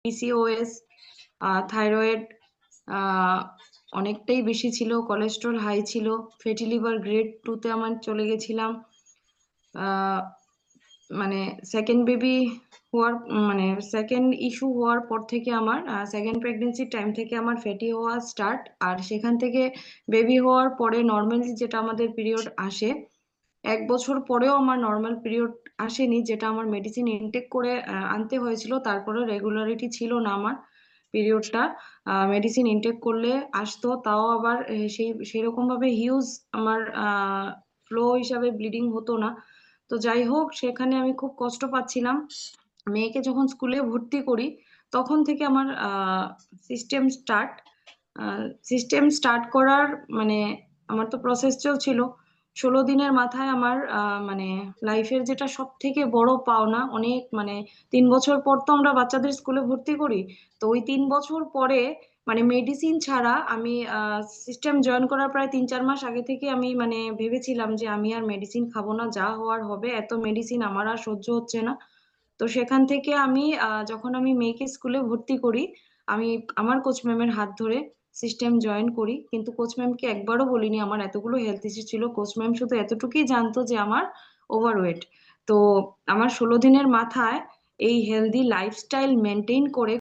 PCOS, thyroid অনেকটাই বেশি ছিল, কোলেস্ট্রল হাই ছিল, ফ্যাটি লিভার গ্রেড 2-তে আমার চলে গেছিলাম। আহ, মানে সেকেন্ড বেবি হওয়ার মানে সেকেন্ড ইস্যু হওয়ার পর থেকে আমার সেকেন্ড প্রেগনেন্সির টাইম থেকে আমার ফ্যাটি হওয়া স্টার্ট। আর সেখান থেকে বেবি হওয়ার পরে নর্মালি যেটা আমাদের পিরিয়ড আসে, 1 বছর পরেও আমার নর্মাল পিরিয়ড আসেনি, যেটা আমার মেডিসিন ইনটেক করে আনতে হয়েছিল। তারপরে রেগুলারিটি ছিল না আমার পিরিয়ডটা, মেডিসিন ইনটেক করলে আসতো, তাও আবার সেরকম ভাবে হিউজ আমার ফ্লো হিসাবে ব্লিডিং হতো না। তো যাই হোক, সেখানে আমি খুব কষ্ট পাচ্ছিলাম। মেয়েকে যখন স্কুলে ভর্তি করি, তখন থেকে আমার সিস্টেম স্টার্ট সিস্টেম স্টার্ট করার মানে আমার তো প্রসেস চলছিল। 16 দিনের মাথায় আমার মানে লাইফের যেটা সব থেকে বড় পাওনা, অনেক মানে 3 বছর পর তো আমরা বাচ্চাদের স্কুলে ভর্তি করি। তো ওই 3 বছর পরে মানে মেডিসিন ছাড়া আমি সিস্টেম জয়েন করার প্রায় 3-4 মাস আগে থেকে আমি মানে ভেবেছিলাম যে আমি আর মেডিসিন খাবো না, যা হওয়ার হবে, এত মেডিসিন আমার আর সহ্য হচ্ছে না। তো সেখান থেকে আমি যখন আমি মেয়েকে স্কুলে ভর্তি করি, আমি আমার কোচ ম্যামের হাত ধরে সিস্টেম জয়েন করি। কিন্তু কোচ ম্যামকে একবারও বলিনি আমার এতগুলো হেলথ ইস্যু ছিল, কোচ ম্যাম শুধু এতটুকুই জানতো যে আমার ওভারওয়েট। তো আমার 16 দিনের মাথায় এই হেলদি লাইফস্টাইল মেনটেন করে